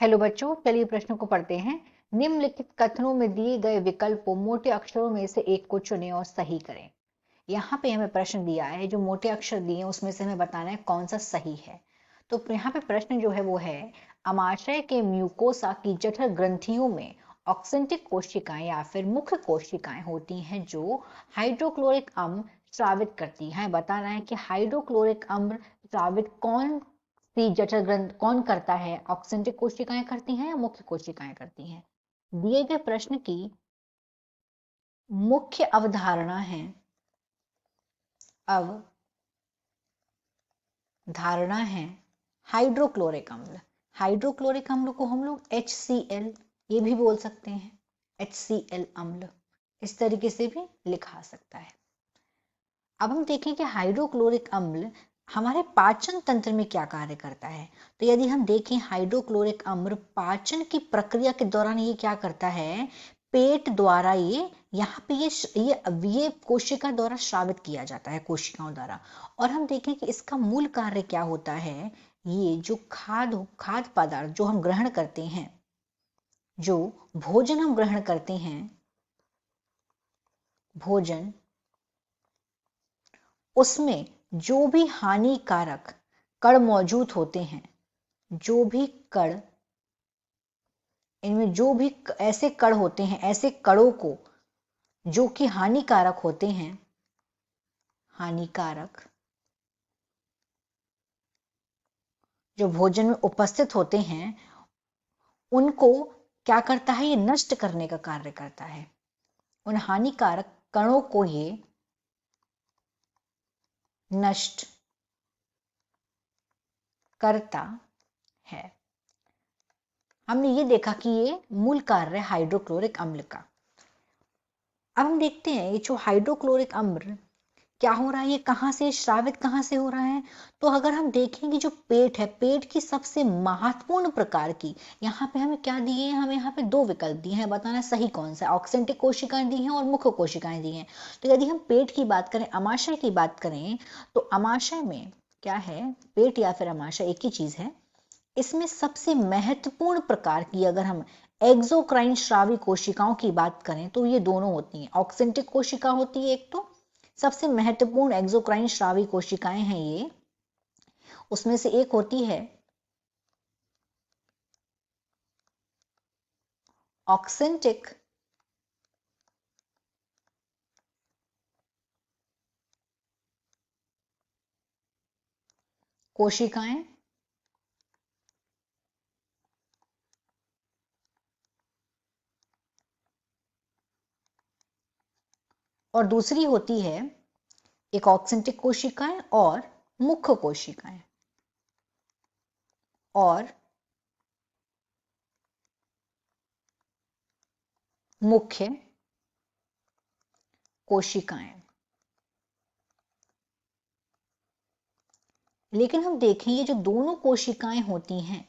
Hello बच्चों, चलिए प्रश्न को पढ़ते हैं। निम्नलिखित कथनों में दिए गए विकल्पों मोटे अक्षरों में से एक को चुनें और सही करें। यहाँ पे हमें प्रश्न दिया है, जो मोटे अक्षर दिए हैं उसमें से हमें बताना है कौन सा सही है। तो यहाँ पे प्रश्न जो है वो है, अमाशय के म्यूकोसा की जठर ग्रंथियों में ऑक्सेंटिक कोशिकाएं या फिर मुख्य कोशिकाएं होती हैं जो हाइड्रोक्लोरिक अम्ल स्रावित करती हैं। बताना है कि हाइड्रोक्लोरिक अम्ल स्रावित जठर ग्रंथ कौन करता है, ऑक्सेंटिक कोशिकाएं करती हैं या मुख्य कोशिकाएं करती हैं। दिए गए प्रश्न की मुख्य अवधारणा है, अवधारणा है हाइड्रोक्लोरिक अम्ल। हाइड्रोक्लोरिक अम्ल को हम लोग HCl ये भी बोल सकते हैं, HCl अम्ल इस तरीके से भी लिखा सकता है। अब हम देखें कि हाइड्रोक्लोरिक अम्ल हमारे पाचन तंत्र में क्या कार्य करता है। तो यदि हम देखें हाइड्रोक्लोरिक अम्ल पाचन की प्रक्रिया के दौरान ये क्या करता है, पेट द्वारा ये यहाँ पे ये कोशिका द्वारा स्रावित किया जाता है, कोशिकाओं द्वारा। और हम देखें कि इसका मूल कार्य क्या होता है, ये जो खाद्य पदार्थ जो हम ग्रहण करते हैं, जो भोजन हम ग्रहण करते हैं, भोजन, उसमें जो भी हानिकारक कण मौजूद होते हैं, जो भी कण, इनमें जो भी ऐसे कण होते हैं, ऐसे कणों को जो कि हानिकारक होते हैं, हानिकारक जो भोजन में उपस्थित होते हैं, उनको क्या करता है, ये नष्ट करने का कार्य करता है। उन हानिकारक कणों को ये नष्ट करता है। हमने ये देखा कि ये मूल कार्य है हाइड्रोक्लोरिक अम्ल का। अब हम देखते हैं ये जो हाइड्रोक्लोरिक अम्ल क्या हो रहा है, ये कहाँ से श्रावित कहाँ से हो रहा है। तो अगर हम देखेंगे जो पेट है, पेट की सबसे महत्वपूर्ण प्रकार की, यहाँ पे हमें क्या दिए हैं, हमें यहाँ पे दो विकल्प दिए हैं, बताना सही कौन सा। ऑक्सेंटिक कोशिकाएं दी हैं और मुख्य कोशिकाएं दी हैं। तो यदि हम पेट की बात करें, अमाशय की बात करें, तो अमाशय में क्या है, पेट या फिर अमाशय एक ही चीज है। इसमें सबसे महत्वपूर्ण प्रकार की अगर हम एक्सोक्राइन श्रावी कोशिकाओं की बात करें तो ये दोनों होती हैं। ऑक्सेंटिक कोशिका होती है एक, तो सबसे महत्वपूर्ण एक्सोक्राइन श्रावी कोशिकाएं हैं ये, उसमें से एक होती है ऑक्सेंटिक कोशिकाएं और दूसरी होती है एक ऑक्सेंटिक कोशिकाएं और मुख्य कोशिकाएं, और मुख्य कोशिकाएं। लेकिन हम देखें ये जो दोनों कोशिकाएं होती हैं,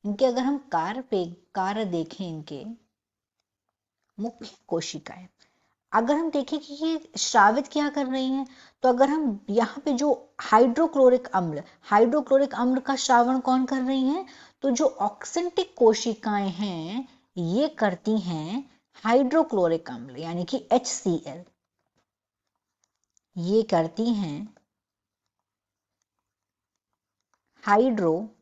इनके अगर हम कार्य देखें, इनके मुख्य कोशिकाएं, अगर हम देखें कि ये श्रावित क्या कर रही हैं, तो अगर हम यहाँ पे जो हाइड्रोक्लोरिक अम्ल का श्रावण कौन कर रही हैं, तो जो ऑक्सेंटिक कोशिकाएं हैं ये करती हैं हाइड्रोक्लोरिक अम्ल यानी कि HCl, ये करती हैं हाइड्रोक्लोरिक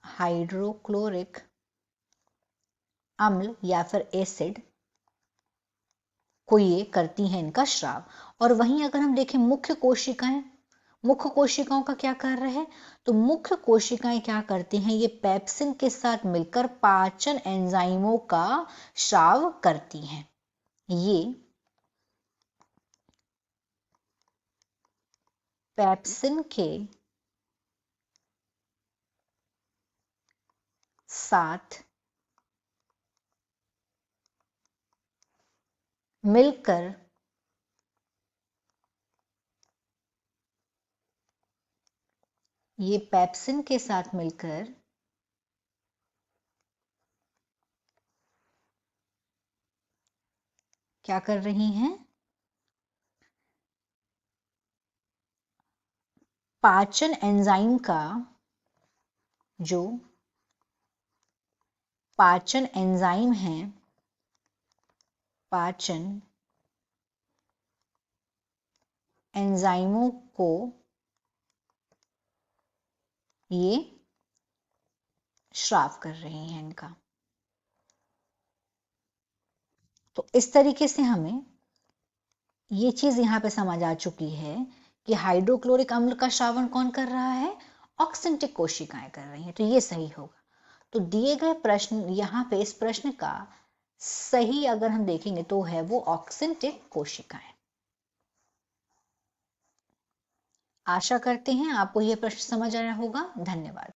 हाइड्रोक्लोरिक अम्ल या फिर एसिड को ये करती हैं इनका स्राव। और वहीं अगर हम देखें मुख्य कोशिकाएं, मुख्य कोशिकाओं का क्या कार्य है, तो मुख्य कोशिकाएं क्या करती हैं, ये पेप्सिन के साथ मिलकर पाचन एंजाइमों का स्राव करती हैं। ये पेप्सिन के साथ मिलकर ये पेप्सिन के साथ मिलकर क्या कर रही हैं, पाचन एंजाइम का जो पाचन एंजाइम है, पाचन एंजाइमों को ये श्राव कर रही हैं इनका। तो इस तरीके से हमें ये चीज यहां पे समझ आ चुकी है कि हाइड्रोक्लोरिक अम्ल का श्रावण कौन कर रहा है, ऑक्सिंटिक कोशिकाएं कर रही हैं। तो ये सही होगा। तो दिए गए प्रश्न यहाँ पे इस प्रश्न का सही अगर हम देखेंगे तो है वो ऑक्सिंटिक कोशिकाएं। आशा करते हैं आपको यह प्रश्न समझ आया होगा। धन्यवाद।